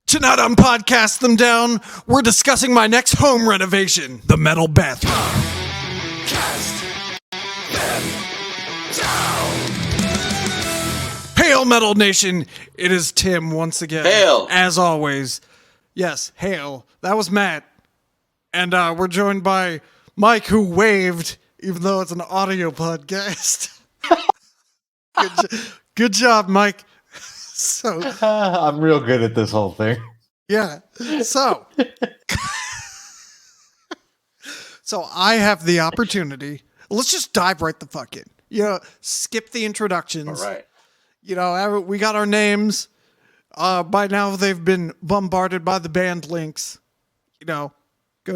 Tonight on Podcast Them Down, we're discussing my next home renovation, the metal bathroom. Cast them down. Hail, Metal Nation! It is Tim once again. Hail. As always. Yes, hail. That was Matt. And we're joined by Mike, who waved, even though it's an audio podcast. Good job, Mike. So I'm real good at this whole thing. yeah. So I have the opportunity. Let's just dive right the fuck in. Skip the introductions. All right. We got our names. By now they've been bombarded by the band links. Go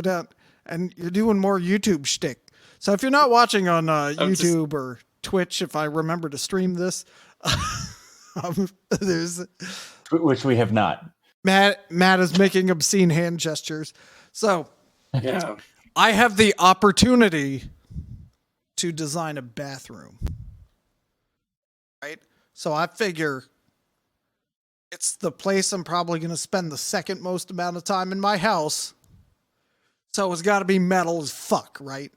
down, and you're doing more YouTube shtick. So if you're not watching on YouTube or Twitch, if I remember to stream this, there's Which we have not. Matt is making obscene hand gestures. So Yeah. I have the opportunity to design a bathroom. Right? So I figure it's the place I'm probably going to spend the second most amount of time in my house. So it's got to be metal as fuck, right?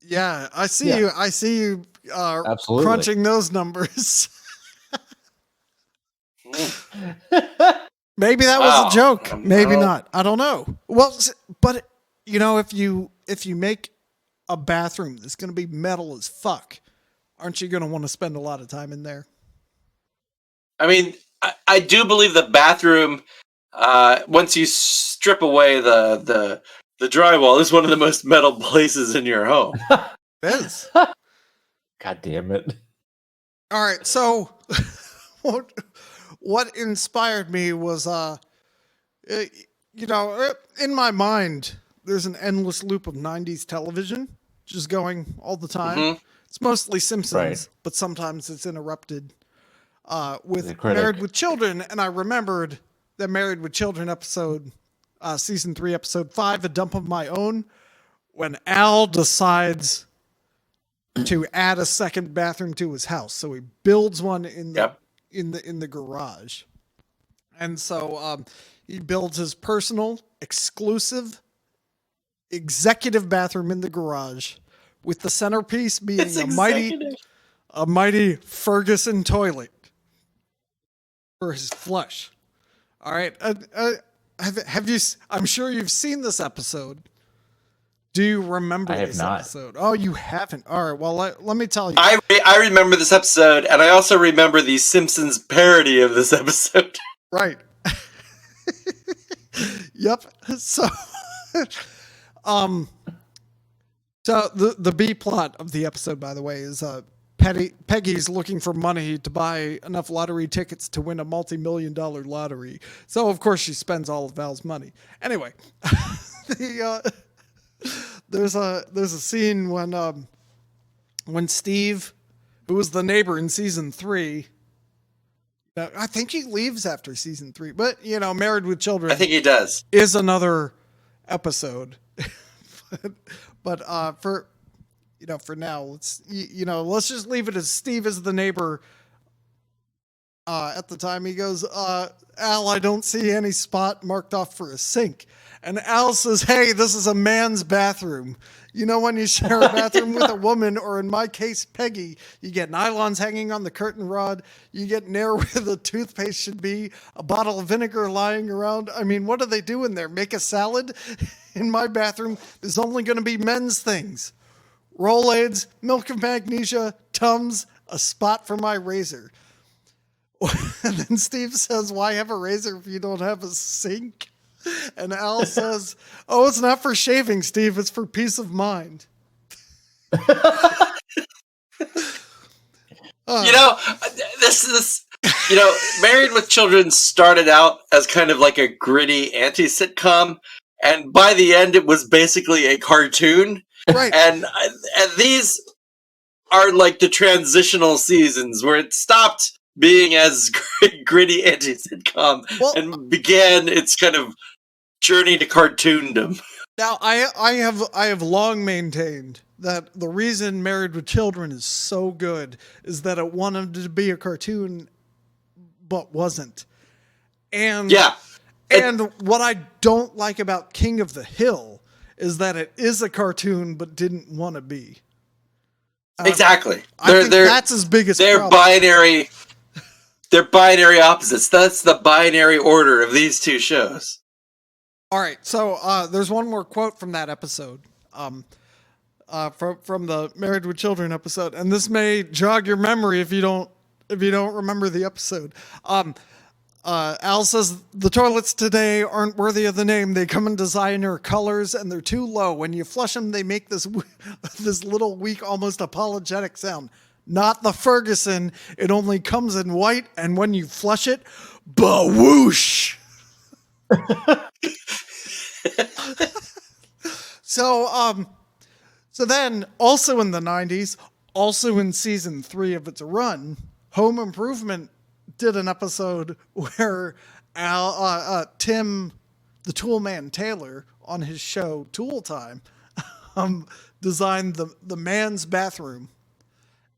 Yeah, I see you. I see you Absolutely. crunching those numbers. Maybe that was a joke. Maybe not. I don't know. Well, but if you make a bathroom that's going to be metal as fuck, aren't you going to want to spend a lot of time in there? I mean, I do believe the bathroom, once you strip away the drywall, is one of the most metal places in your home. It is. God damn it. All right. So what inspired me was, in my mind, there's an endless loop of 90s television just going all the time. Mm-hmm. It's mostly Simpsons, Right. but sometimes it's interrupted with The critic. Married with Children. And I remembered that Married with Children episode, season 3, episode 5, A Dump of My Own, when Al decides to add a second bathroom to his house. So he builds one in the in the garage. And so he builds his personal, exclusive, executive bathroom in the garage, with the centerpiece being a mighty Ferguson toilet for his flush. All right. Have you? I'm sure you've seen this episode. Do you remember I have this not. episode? Oh, you haven't. All right. Well, let me tell you. I remember this episode, and I also remember the Simpsons parody of this episode. Right. Yep. So, so the B plot of the episode, by the way, is Peggy's looking for money to buy enough lottery tickets to win a multi-million-dollar lottery. So of course she spends all of Val's money. Anyway, there's a scene when Steve, who was the neighbor in season 3. I think he leaves after season 3, but Married with Children. I think he does. Is another episode, but for now, let's just leave it as Steve is the neighbor. At the time, he goes, Al, I don't see any spot marked off for a sink. And Al says, hey, this is a man's bathroom. When you share a bathroom with a woman, or in my case, Peggy, you get nylons hanging on the curtain rod. You get near where the toothpaste should be, a bottle of vinegar lying around. I mean, what do they do in there? Make a salad? In my bathroom, there's only going to be men's things. Rolaids, milk of magnesia, Tums, a spot for my razor. And then Steve says, why have a razor if you don't have a sink? And Al says, oh, it's not for shaving, Steve. It's for peace of mind. This Married with Children started out as kind of like a gritty anti-sitcom, and by the end it was basically a cartoon. Right. And these are like the transitional seasons where it stopped being as gritty anti-sitcom and began its kind of journey to cartoondom. Now, I have long maintained that the reason Married with Children is so good is that it wanted to be a cartoon, but wasn't. And Yeah. and what I don't like about King of the Hill is that it is a cartoon but didn't want to be. Exactly. I think that's his biggest problem. Binary. They're binary opposites. That's the binary order of these two shows. All right, so there's one more quote from that episode, from the Married with Children episode, and this may jog your memory if you don't remember the episode. Al says the toilets today aren't worthy of the name. They come in designer colors and they're too low. When you flush them, they make this this little weak, almost apologetic sound. Not the Ferguson. It only comes in white, and when you flush it, ba-whoosh. So then also in the 90s, also in season 3 of its run, Home Improvement did an episode where Tim, the Toolman Taylor, on his show Tool Time, designed the man's bathroom.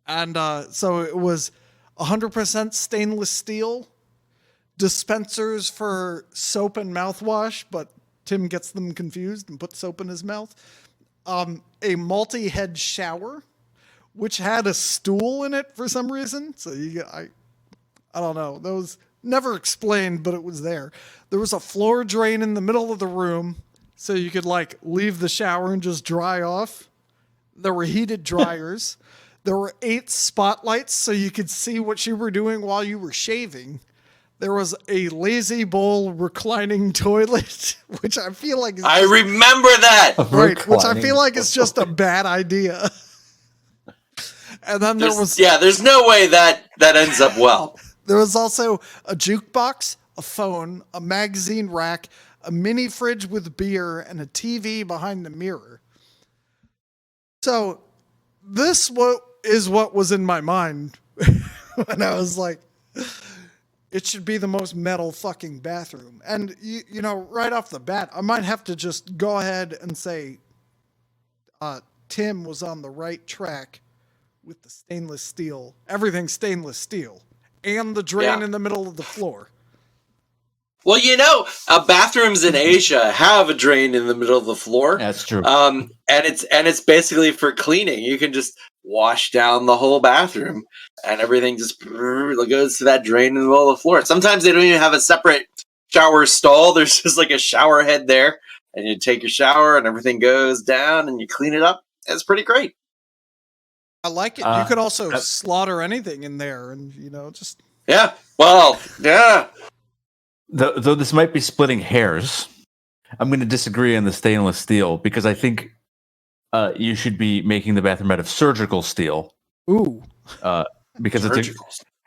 And so it was 100% stainless steel, dispensers for soap and mouthwash, but Tim gets them confused and puts soap in his mouth. A multi-head shower, which had a stool in it for some reason. So I don't know. That was never explained, but it was there. There was a floor drain in the middle of the room, so you could like leave the shower and just dry off. There were heated dryers. There were 8 spotlights, so you could see what you were doing while you were shaving. There was a lazy bowl reclining toilet, which I feel like is I remember that. right, which I feel like is just a bad idea. And then there's no way that ends up well. There was also a jukebox, a phone, a magazine rack, a mini fridge with beer, and a TV behind the mirror. So this is what was in my mind when I was like, it should be the most metal fucking bathroom. And, you know, right off the bat, I might have to just go ahead and say Tim was on the right track with the stainless steel, everything stainless steel, and the drain in the middle of the floor. Well, you know, bathrooms in Asia have a drain in the middle of the floor. That's true. And it's basically for cleaning. You can just wash down the whole bathroom, and everything just goes to that drain in the middle of the floor. Sometimes they don't even have a separate shower stall. There's just like a shower head there, and you take your shower, and everything goes down, and you clean it up. It's pretty great. I like it. You could also slaughter anything in there, and just yeah. Well, yeah. Though this might be splitting hairs, I'm going to disagree on the stainless steel because I think you should be making the bathroom out of surgical steel. Ooh, because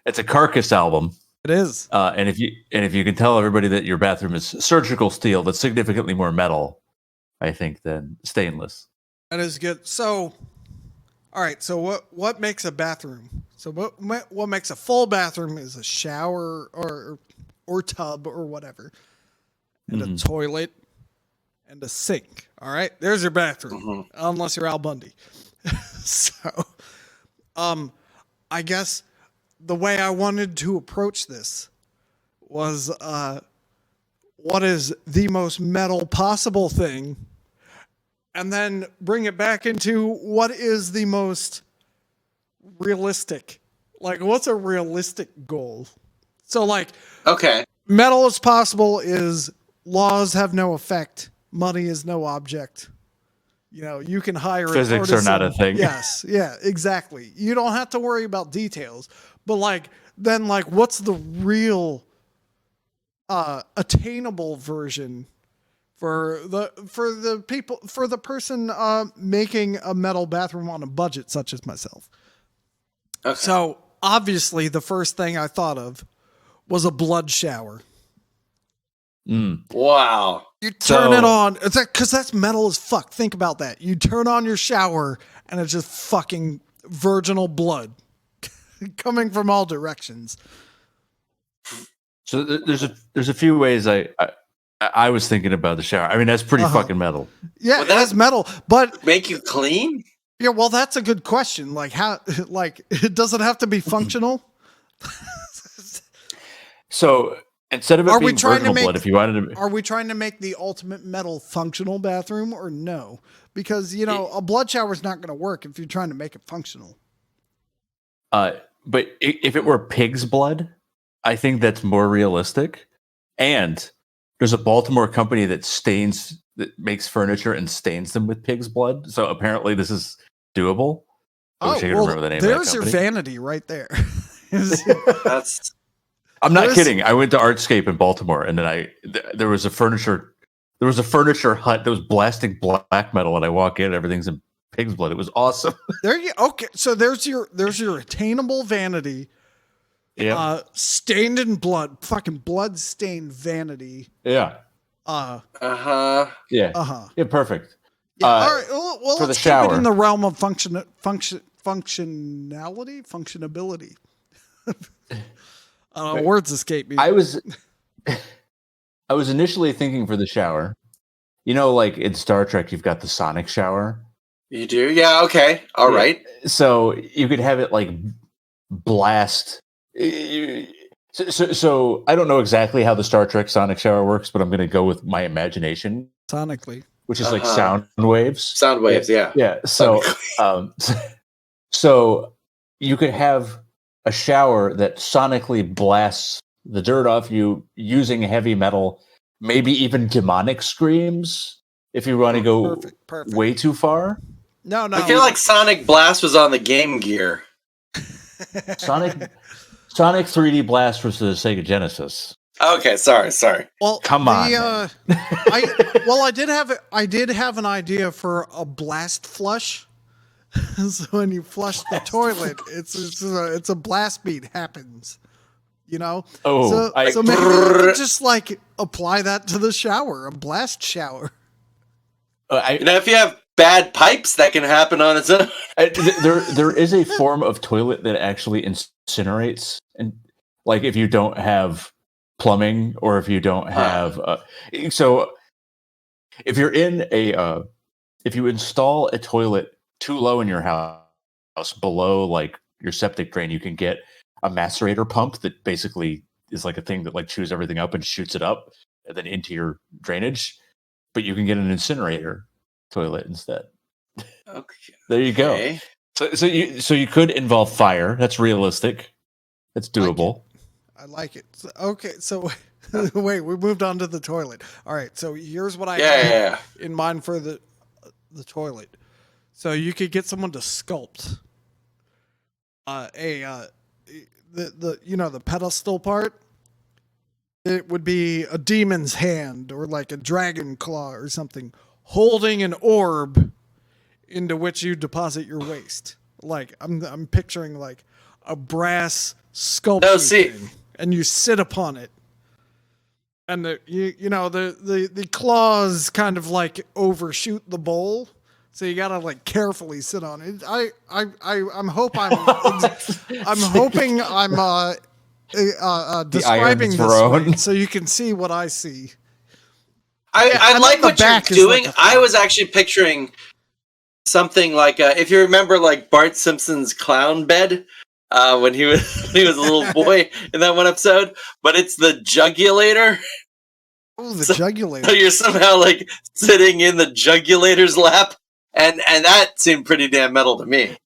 it's a Carcass album. It is, and if you can tell everybody that your bathroom is surgical steel, that's significantly more metal, I think, than stainless. That is good. So, all right. So what makes a bathroom? So what makes a full bathroom is a shower or tub or whatever, and a toilet and a sink. All right, there's your bathroom, unless you're Al Bundy. So, I guess the way I wanted to approach this was, what is the most metal possible thing, and then bring it back into what is the most realistic. Like, what's a realistic goal? So, like, okay, metal as possible is laws have no effect. Money is no object. You can hire physics are not a thing. Yes, yeah, exactly. You don't have to worry about details. But what's the real attainable version for the person making a metal bathroom on a budget, such as myself? Okay. So obviously, the first thing I thought of was a blood shower. Wow. You turn it on, because that's metal as fuck. Think about that. You turn on your shower, and it's just fucking virginal blood coming from all directions. So there's a few ways I was thinking about the shower. I mean, that's pretty fucking metal. Yeah, that's metal, but make you clean? Yeah, well, that's a good question. Like, how? Like, does it have to be functional? So Instead of it Are we being trying to virginal make- blood, if you wanted to, Are we trying to make the ultimate metal functional bathroom or no? Because, you know, a blood shower is not going to work if you're trying to make it functional. but if it were pig's blood, I think that's more realistic. And there's a Baltimore company that makes furniture and stains them with pig's blood. So apparently this is doable. I wish I could remember the name of that there's your company. vanity right there. That's I'm not kidding. I went to Artscape in Baltimore, and then there was a furniture hut that was blasting black metal, and I walk in, and everything's in pig's blood. It was awesome. Okay, so there's your attainable vanity. Yeah. Stained in blood, fucking blood stained vanity. Yeah. uh-huh. Yeah. Uh-huh. Yeah, perfect. Yeah, all right. Well, for let's the shower. keep it in the realm of functionability. Words escape me. I was initially thinking for the shower, you know, like in Star Trek, you've got the sonic shower. You do? Yeah, okay. All right. So you could have it like blast. So I don't know exactly how the Star Trek sonic shower works, but I'm going to go with my imagination, Sonically, which is like sound waves. Sound waves, yeah. Yeah. So, so you could have a shower that sonically blasts the dirt off you using heavy metal, maybe even demonic screams if you want to go perfect. way too far. No. I feel like Sonic Blast was on the Game Gear. Sonic 3D Blast was the Sega Genesis. Okay, sorry. Well, come on. I did have an idea for a blast flush. So when you flush the toilet, it's a blast beat happens. You know? Oh, so maybe you could just like apply that to the shower, a blast shower. If you have bad pipes, that can happen on its own. There is a form of toilet that actually incinerates, and like if you don't have plumbing or if you don't have so if you're in if you install a toilet too low in your house below like your septic drain, you can get a macerator pump that basically is like a thing that like chews everything up and shoots it up and then into your drainage, but you can get an incinerator toilet instead. Okay. There you go. So you could involve fire. That's realistic. That's doable. I like it. So wait, we moved on to the toilet. All right, so here's what I had in mind for the toilet. So you could get someone to sculpt the pedestal part. It would be a demon's hand or like a dragon claw or something holding an orb into which you deposit your waste. Like I'm picturing like a brass sculpture thing, and you sit upon it, and the claws kind of like overshoot the bowl, so you gotta like carefully sit on it. I'm hoping I'm describing this right, so you can see what I see. I like what you're doing. Like I was actually picturing something like if you remember like Bart Simpson's clown bed when he was a little boy in that one episode, but it's the jugulator. Oh, the jugulator. So you're somehow like sitting in the jugulator's lap, and that seemed pretty damn metal to me.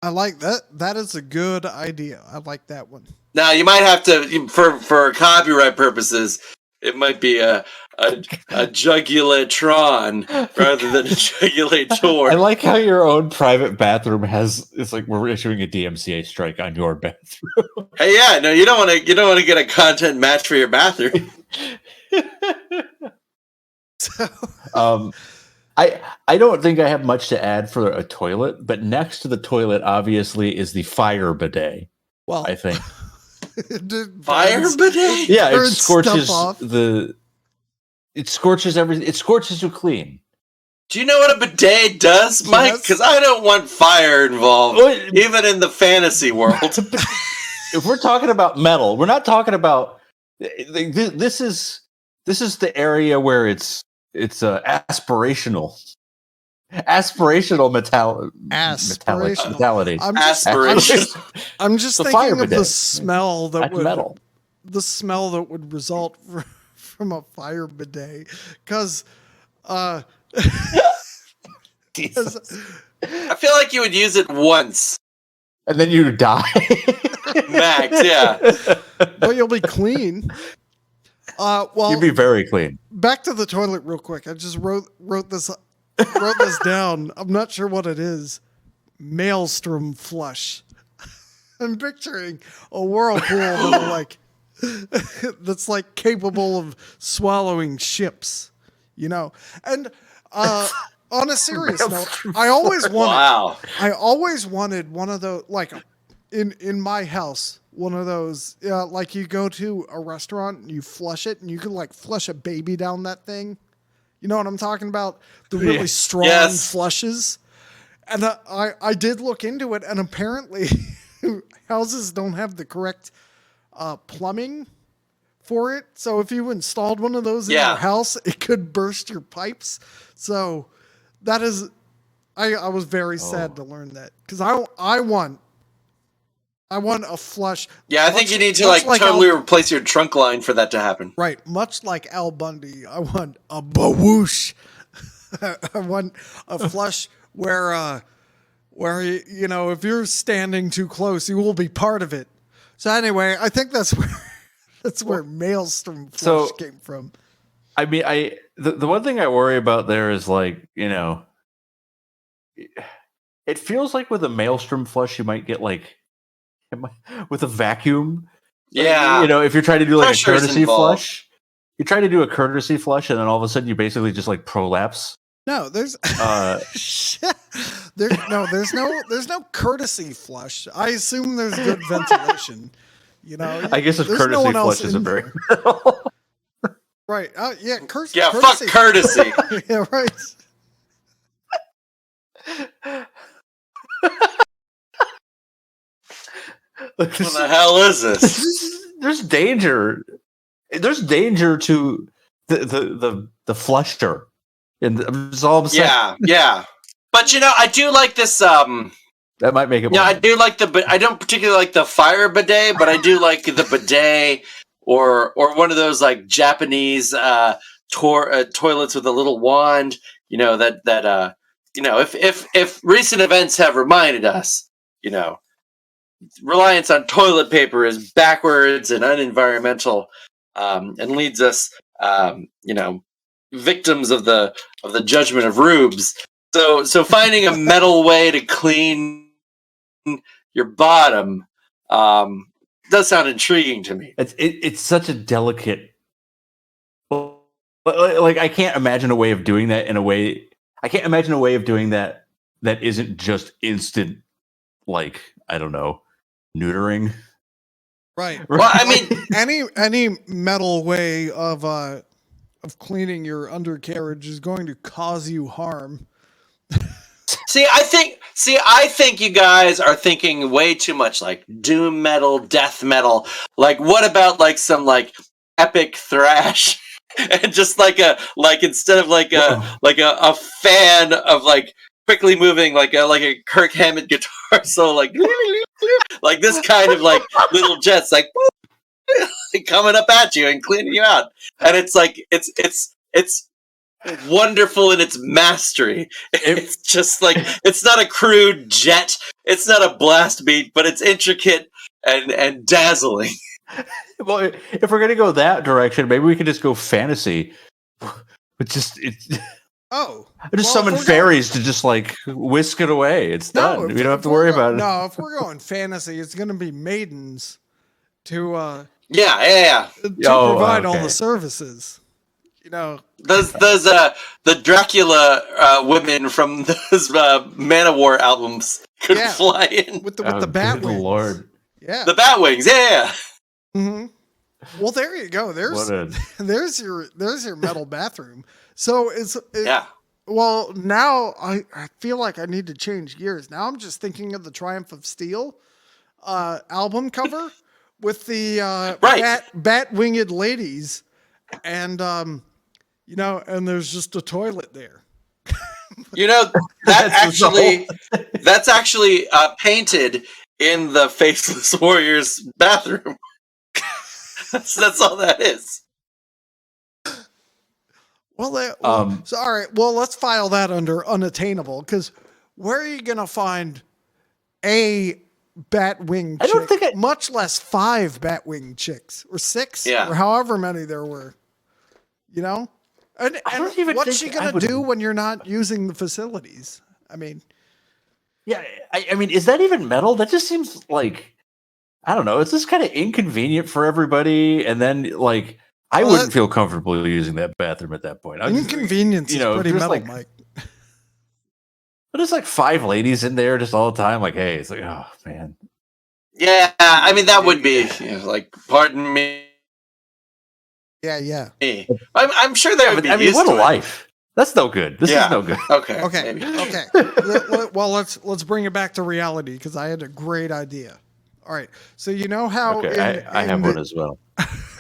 I like that. That is a good idea. I like that one. Now you might have to for copyright purposes. It might be a jugulatron rather than a jugulator. I like how your own private bathroom it's like we're issuing a DMCA strike on your bathroom. Hey, yeah, no, you don't want to get a content match for your bathroom. I don't think I have much to add for a toilet, but next to the toilet, obviously, is the fire bidet. Well, I think. Fire bidet? Yeah, it scorches it scorches everything. It scorches you clean. Do you know what a bidet does, Mike? Because I don't want fire involved, even in the fantasy world. If we're talking about metal, we're not talking about. This is the area where it's aspirational. Aspirational metality. I'm just thinking of the smell that would the smell that would result from a fire bidet, because I feel like you would use it once, and then you die. max. Yeah. But you'll be clean. Well, You'd be very clean. back to the toilet real quick. I just wrote this down. I'm not sure what it is. Maelstrom flush. I'm picturing a whirlpool that'll like that's like capable of swallowing ships, you know. And on a serious note, I always wanted one of those, like in my house, one of those, like you go to a restaurant and you flush it and you can like flush a baby down that thing. You know what I'm talking about? The really strong flushes. And I did look into it, and apparently houses don't have the correct plumbing for it. So if you installed one of those in your house, it could burst your pipes. So that is, I was very sad to learn that, because I want a flush. Yeah, I think you need to like totally replace your trunk line for that to happen. Right, much like Al Bundy, I want a bawoosh. I want a flush where you know, if you're standing too close, you will be part of it. So anyway, I think that's where Maelstrom flush came from. I mean, the one thing I worry about there is, like, you know, it feels like with a Maelstrom flush you might get like with a vacuum. Yeah, you know, if you're trying to do like Pressure's a courtesy involved. flush, you try to do a courtesy flush, and then all of a sudden you basically just like prolapse. No, there's there's no courtesy flush. I assume there's good ventilation. You know, I guess a courtesy flush isn't very right. Yeah, courtesy. Fuck courtesy. Yeah, right. What the hell is this? There's danger. There's danger to the flusher. And that's all I'm saying. Yeah. But you know, I do like this. That might make it. Yeah, I do like I don't particularly like the fire bidet, but I do like the bidet or one of those like Japanese toilets with a little wand. You know that you know, if recent events have reminded us, you know, reliance on toilet paper is backwards and unenvironmental, and leads us, you know, victims of the judgment of rubes. So finding a metal way to clean your bottom does sound intriguing to me. It's such a delicate. Like, I can't imagine a way of doing that in a way. I can't imagine a way of doing that isn't just instant, like, I don't know, neutering. Right. Well, I mean, any metal way of cleaning your undercarriage is going to cause you harm. I think you guys are thinking way too much like doom metal, death metal. Like, what about like some like epic thrash, and just like instead of like a fan of like quickly moving like a Kirk Hammett guitar, so like this kind of like little jets like coming up at you and cleaning you out, and it's like it's wonderful in its mastery. It's just like, it's not a crude jet, it's not a blast beat, but it's intricate and dazzling. Well, if we're gonna go that direction, maybe we can just go fantasy. But just summon fairies to just like whisk it away. It's done. We don't have to worry about it. No, if we're going fantasy, it's gonna be maidens to provide all the services. You know, those the Dracula women from those Manowar albums could fly in with the bat wings. Lord, yeah, the bat wings, yeah. Mm-hmm. Well, there you go. There's your metal bathroom. So Well, now I feel like I need to change gears. Now I'm just thinking of the Triumph of Steel album cover with the bat winged ladies, and you know, and there's just a toilet there. You know, that's actually painted in the Faceless Warriors bathroom. That's all that is. Well, so all right. Well, let's file that under unattainable, because where are you gonna find a Batwing chick? I don't think much less 5 Batwing chicks or 6 or however many there were. You know, and what's she gonna do when you're not using the facilities? I mean, yeah. I mean, is that even metal? That just seems like, I don't know. It's just kind of inconvenient for everybody, and then like. I wouldn't feel comfortable using that bathroom at that point. Inconvenience is pretty metal, Mike. But it's like 5 ladies in there just all the time. Like, hey, it's like, oh man. Yeah, I mean that would be like, pardon me. Yeah. I'm sure they would be. I mean, what a life. That's no good. This is no good. Okay. Well, let's bring it back to reality, because I had a great idea. All right. So you know how I have one as well.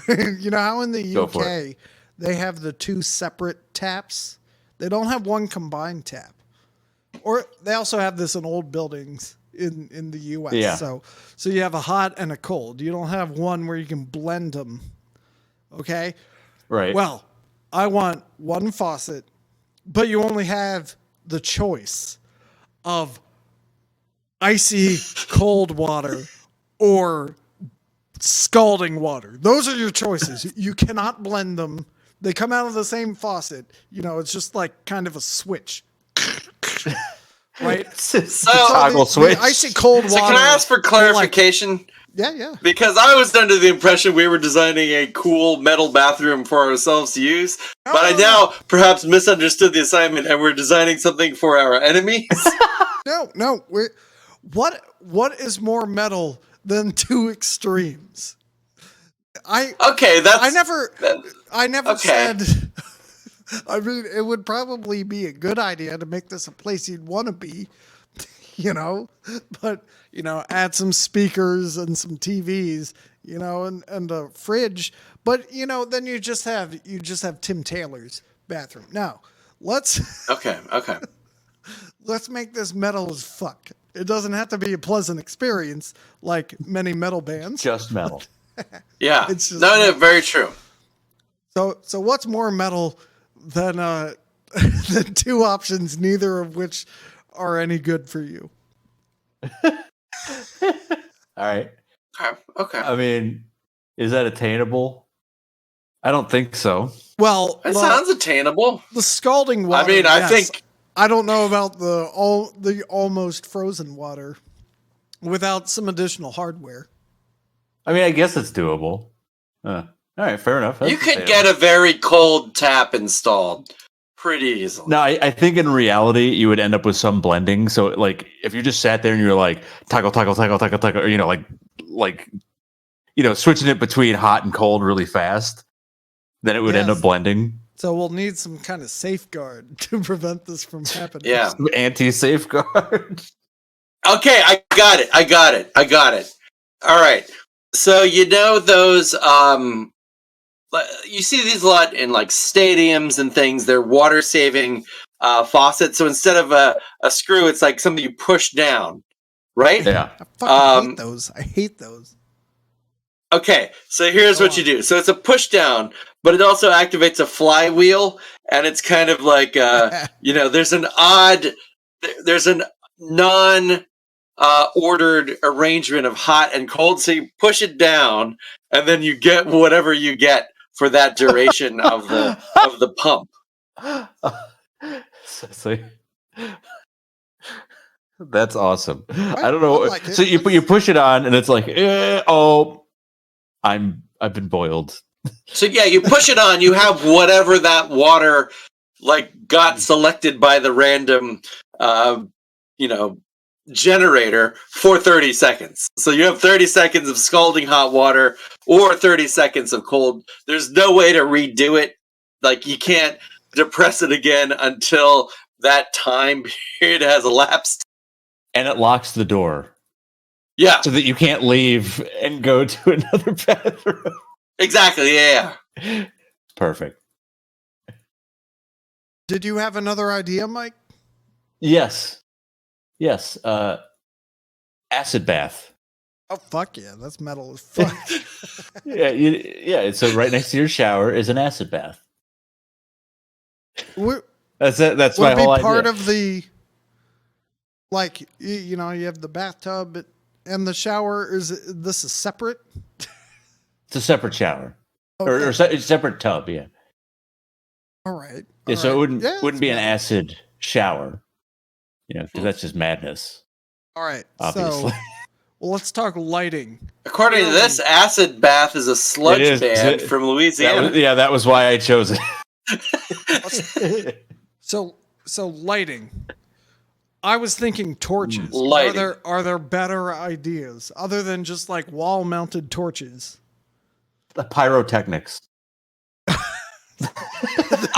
You know how in the UK they have the 2 separate taps? They don't have one combined tap. Or they also have this in old buildings in the US. Yeah. So you have a hot and a cold. You don't have one where you can blend them. Okay? Right. Well, I want one faucet, but you only have the choice of icy cold water or scalding water. Those are your choices. You cannot blend them. They come out of the same faucet. You know, it's just like kind of a switch. Right? Toggle switch. The icy cold water. So can I ask for clarification? Yeah. Because I was under the impression we were designing a cool metal bathroom for ourselves to use, but I now perhaps misunderstood the assignment, and we're designing something for our enemies. No. What is more metal than 2 extremes? I never said. I mean, it would probably be a good idea to make this a place you'd want to be, you know, but add some speakers and some TVs, and a fridge. But then you just have Tim Taylor's bathroom. Now let's okay. Let's make this metal as fuck. It doesn't have to be a pleasant experience like many metal bands. Just metal. Yeah. It's just no, very true. So what's more metal than than 2 options, neither of which are any good for you? All right. Okay. I mean, is that attainable? I don't think so. Well, it sounds attainable. The scalding water. I mean, I think. I don't know about the almost frozen water without some additional hardware. I mean, I guess it's doable. All right, fair enough. You could get a very cold tap installed pretty easily. No, I think in reality you would end up with some blending. So, like, if you just sat there and you were like toggle, or like switching it between hot and cold really fast, then it would end up blending. So we'll need some kind of safeguard to prevent this from happening. Yeah. Some anti-safeguard. Okay, I got it. All right. So those you see these a lot in like stadiums and things. They're water saving faucets. So instead of a screw, it's like something you push down, right? Yeah. I fucking hate those. I hate those. Okay, so here's what you do. So it's a push down, but it also activates a flywheel, and it's kind of like there's an ordered arrangement of hot and cold. So you push it down, and then you get whatever you get for that duration of the pump. That's awesome. I don't know. Like so you push it on, and it's like, I've been boiled. So yeah, you push it on. You have whatever that water got selected by the random, generator for 30 seconds. So you have 30 seconds of scalding hot water or 30 seconds of cold. There's no way to redo it. Like, you can't depress it again until that time period has elapsed. And it locks the door. Yeah. So that you can't leave and go to another bathroom. Exactly, yeah. Perfect. Did you have another idea, Mike? Yes. Acid bath. Oh, fuck yeah. That's metal as fuck. Yeah. So right next to your shower is an acid bath. That's it. That's my whole idea. Part of the, like, you have the bathtub and the shower. Is this a separate? It's a separate shower, or separate tub. Yeah. All right. Yeah. So it wouldn't be an acid shower, because that's just madness. All right. Obviously. So, well, let's talk lighting. According to this, acid bath is a sludge band from Louisiana. That was why I chose it. So lighting. I was thinking torches. Lighting. Are there better ideas other than just like wall-mounted torches? The pyrotechnics.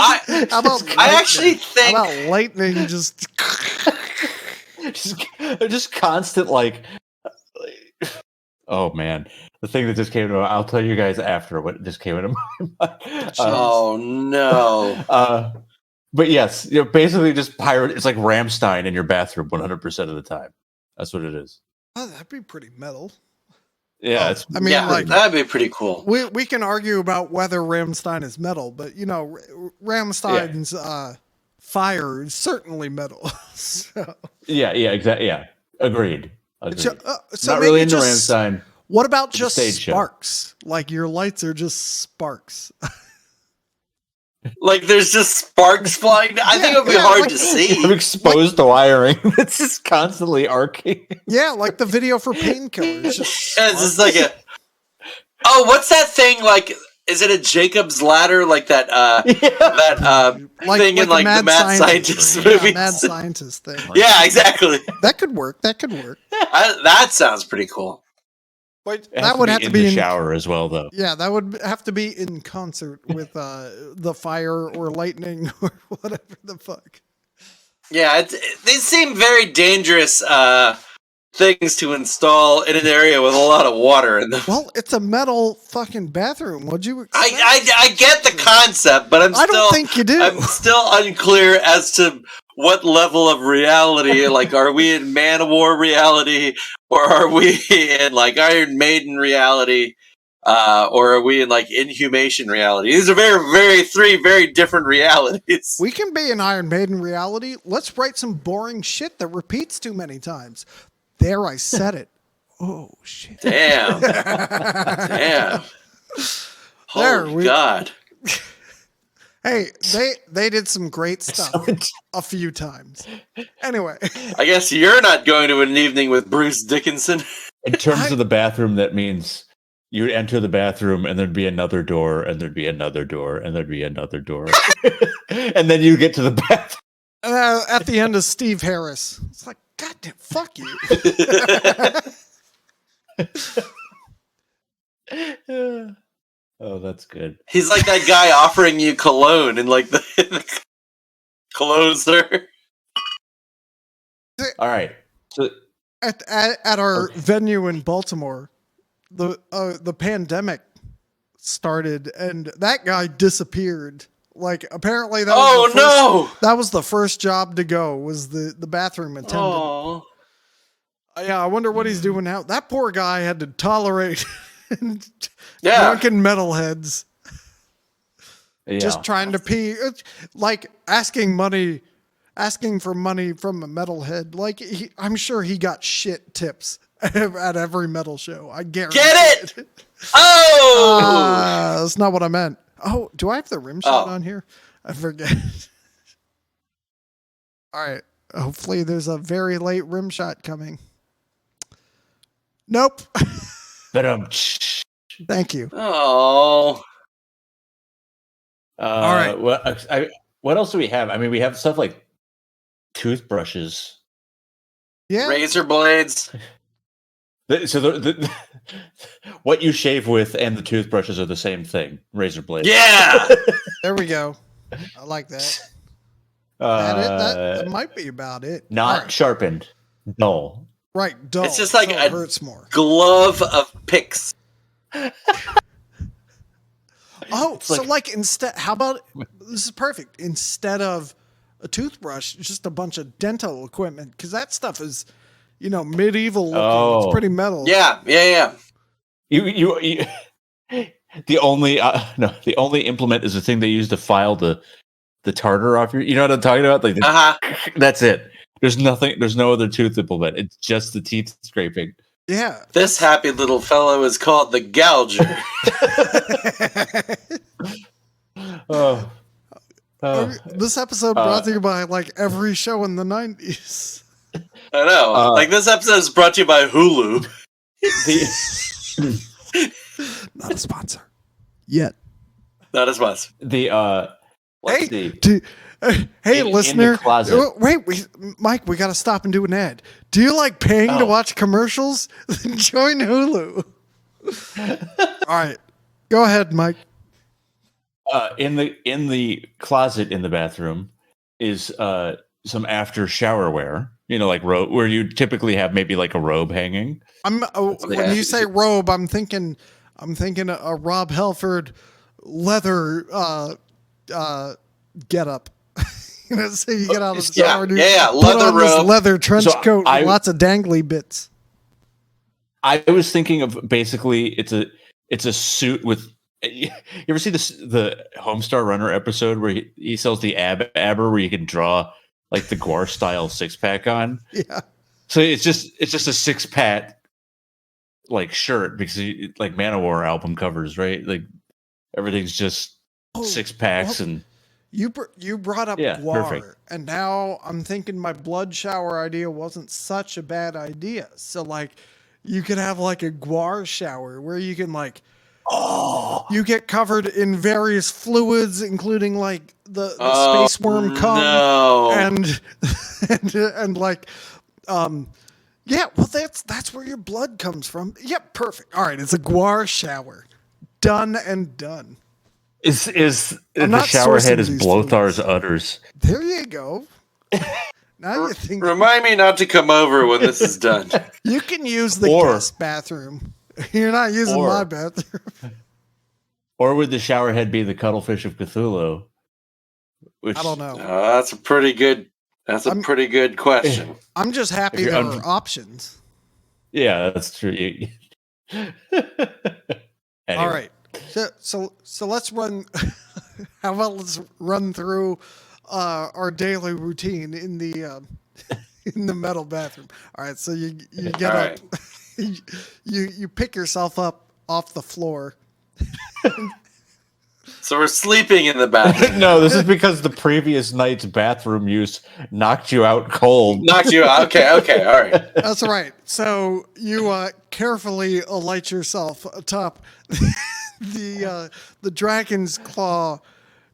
I actually think how about lightning just just constant like. Oh man, the thing that just came to mind, I'll tell you guys after what just came into my mind. Oh no. But yes, basically just pirate. It's like Rammstein in your bathroom 100% of the time. That's what it is. Oh, that'd be pretty metal. Yeah, that'd be pretty cool. We can argue about whether Rammstein is metal, but Rammstein's fire is certainly metal. So. Yeah, exactly. Yeah, agreed. So not really into Rammstein. What about just sparks? Show. Like your lights are just sparks. Like there's just sparks flying. I think it would be hard to see. I'm exposed to wiring. It's just constantly arcing. Yeah, like the video for Painkillers. It's just like oh, what's that thing? Like, is it a Jacob's Ladder? Like that? Thing in like the Mad Scientist movie. Mad Scientist thing. Yeah, exactly. That could work. That sounds pretty cool. But that would have to be in the shower as well, though. Yeah, that would have to be in concert with the fire or lightning or whatever the fuck. Yeah, these seem very dangerous things to install in an area with a lot of water in them. Well, it's a metal fucking bathroom. What'd you expect? I get the concept, but I don't think you do. I'm still unclear as to what level of reality. Like, are we in Man-O-War reality, or are we in like Iron Maiden reality, or are we in like Inhumation reality? These are three very different realities. We can be in Iron Maiden reality. Let's write some boring shit that repeats too many times. There, I said it. Oh shit! Damn! Damn! Oh God! Hey, they did some great stuff a few times. Anyway, I guess you're not going to an evening with Bruce Dickinson. In terms of the bathroom, that means you would enter the bathroom and there'd be another door, and there'd be another door, and there'd be another door, and then you get to the bathroom. At the end of Steve Harris, it's like, God damn, fuck you. Oh, that's good. He's like that guy offering you cologne in like the closer. All right. So at our venue in Baltimore, the pandemic started and that guy disappeared. Like apparently that that was the first job to go, was the bathroom attendant. Oh. Yeah, I wonder what he's doing now. That poor guy had to tolerate drunken metalheads. Yeah. Just trying to pee, like asking for money from a metalhead. Like I'm sure he got shit tips at every metal show. I guarantee. Get it? Oh, that's not what I meant. Oh, do I have the rim shot on here? I forget. All right. Hopefully there's a very late rim shot coming. Nope. Thank you. Oh. All right. What else do we have? I mean, we have stuff like toothbrushes. Yeah. Razor blades. So the what you shave with and the toothbrushes are the same thing. Razor blades. Yeah. There we go. I like that. That might be about it. Not sharpened. Dull. Right. Dull. It's just like it hurts more. Glove of picks. Instead, how about, this is perfect. Instead of a toothbrush, just a bunch of dental equipment. Because that stuff is, medieval looking. It's pretty metal. Yeah. You The only implement is the thing they use to file the tartar off your. You know what I'm talking about? Like that's it. There's nothing. There's no other tooth implement. It's just the teeth scraping. Yeah. This happy little fellow is called the gouger. This episode brought to you by like every show in the 90s. I know. Like this episode is brought to you by Hulu. Not a sponsor yet. Not a sponsor. Hey, listener. Wait, Mike, we got to stop and do an ad. Do you like paying to watch commercials? Join Hulu. All right. Go ahead, Mike. In the closet in the bathroom is some after shower wear. Like robe, where you typically have maybe like a robe hanging. When you say robe, I'm thinking a Rob Halford leather get up. So you get out of the shower, leather robe, leather trench coat, with lots of dangly bits. I was thinking of basically it's a suit with. You ever see the Homestar Runner episode where he sells the abber where you can draw like the Gore style 6-pack on? Yeah. So it's just a 6-pack like shirt because like Manowar album covers, right? Like everything's just 6-packs and. You brought up Guar, perfect. And now I'm thinking my blood shower idea wasn't such a bad idea. So like, you could have like a Guar shower where you can like, you get covered in various fluids, including like the space worm cum and like, yeah. Well, that's where your blood comes from. Yep, perfect. All right, it's a Guar shower, done and done. Is the shower head is Blothar's udders? There you go. Now you think. Remind me not to come over when this is done. You can use the guest bathroom. You're not using my bathroom. Or would the shower head be the cuttlefish of Cthulhu? I don't know. That's a pretty good. That's a pretty good question. I'm just happy there are options. Yeah, that's true. Anyway. All right. So let's run. How about let's run through our daily routine in the metal bathroom. All right. So you get up. You pick yourself up off the floor. So we're sleeping in the bathroom. No, this is because the previous night's bathroom use knocked you out cold. Knocked you out. Okay, all right. That's right. So you carefully alight yourself atop the Dragon's Claw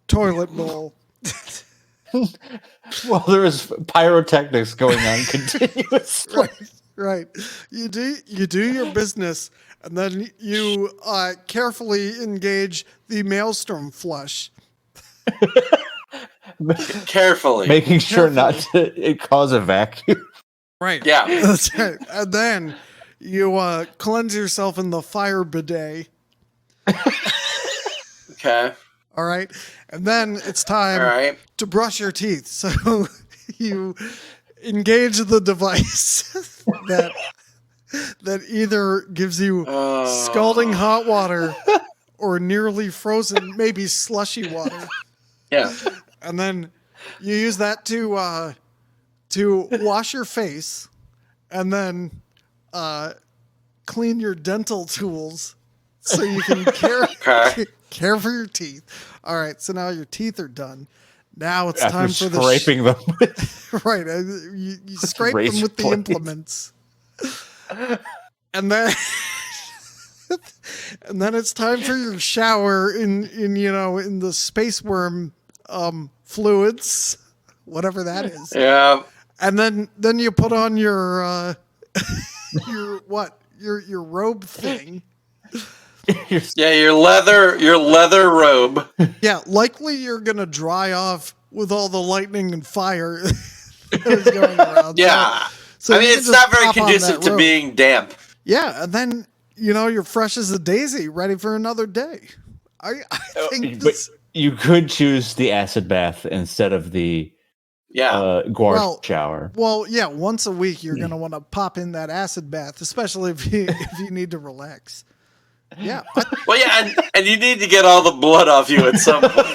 toilet bowl. Well, there is pyrotechnics going on continuously. Right. You do your business, and then you carefully engage the maelstrom flush. Carefully. Making sure not to cause a vacuum. Right. Yeah. That's right. And then you cleanse yourself in the fire bidet. Okay. All right. And then it's time to brush your teeth. So you engage the device that either gives you scalding hot water or nearly frozen, maybe slushy water. Yeah. And then you use that to wash your face and then clean your dental tools so you can care for your teeth. All right, so now your teeth are done. Now it's time for scraping them. Right, you scrape them with the implements, and then it's time for your shower in the space worm fluids, whatever that is. Yeah. And then you put on your your robe thing. Yeah, your leather robe. Yeah, likely you're gonna dry off with all the lightning and fire that is going around. Yeah, so I mean it's not very conducive to being damp. Yeah, and then you're fresh as a daisy, ready for another day. I think this. But you could choose the acid bath instead of the Guar shower. Well, yeah, once a week you're gonna want to pop in that acid bath, especially if you need to relax. Yeah. Well, yeah, and you need to get all the blood off you at some point.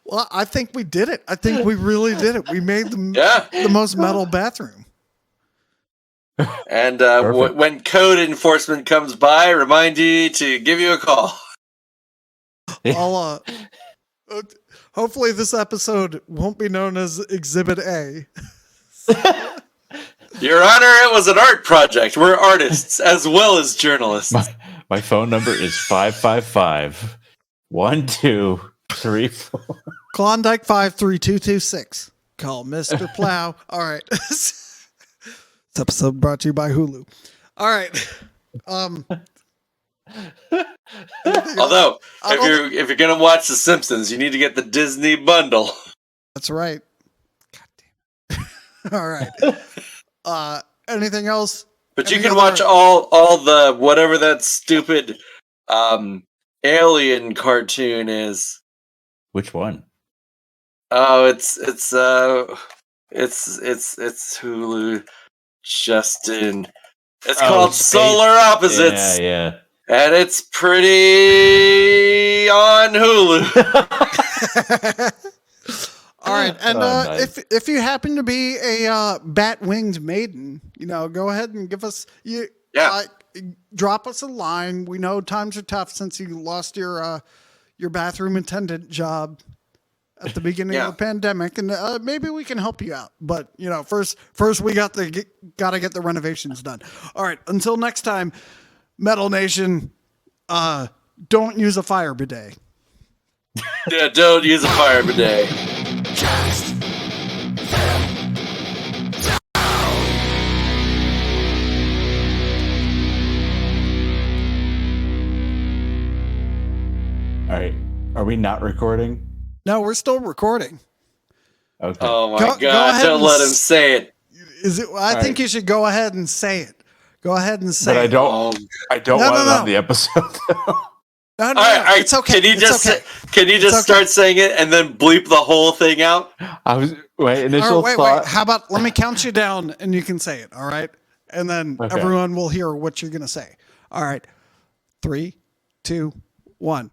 Well, I think we did it. I think we really did it. We made the most metal bathroom. And when code enforcement comes by, remind you to give you a call. I'll, hopefully this episode won't be known as Exhibit A. Your Honor, it was an art project. We're artists as well as journalists. My phone number is 555-1234. Klondike 53226. Call Mr. Plow. All right. This episode brought to you by Hulu. All right. Although, if you're gonna watch The Simpsons, you need to get the Disney bundle. That's right. God damn it. All right. Anything else? But you can watch all the whatever that stupid alien cartoon is. Which one? Oh, it's Hulu. Justin. It's called Solar Opposites. Yeah. And it's pretty on Hulu. All right, and nice. if you happen to be a bat-winged maiden, go ahead and give us drop us a line. We know times are tough since you lost your bathroom attendant job at the beginning of the pandemic, and maybe we can help you out. But first we got to get the renovations done. All right, until next time, Metal Nation, don't use a fire bidet. Yeah, don't use a fire bidet. All right. Are we not recording? No, we're still recording. Okay. Oh my God! Don't let him say it. Is it? I think you should go ahead and say it. Go ahead and say it. I don't want it on the episode. No, all right, it's okay. Can you just start saying it and then bleep the whole thing out? Wait. How about let me count you down and you can say it. All right, and then everyone will hear what you're gonna say. All right, 3, 2, 1.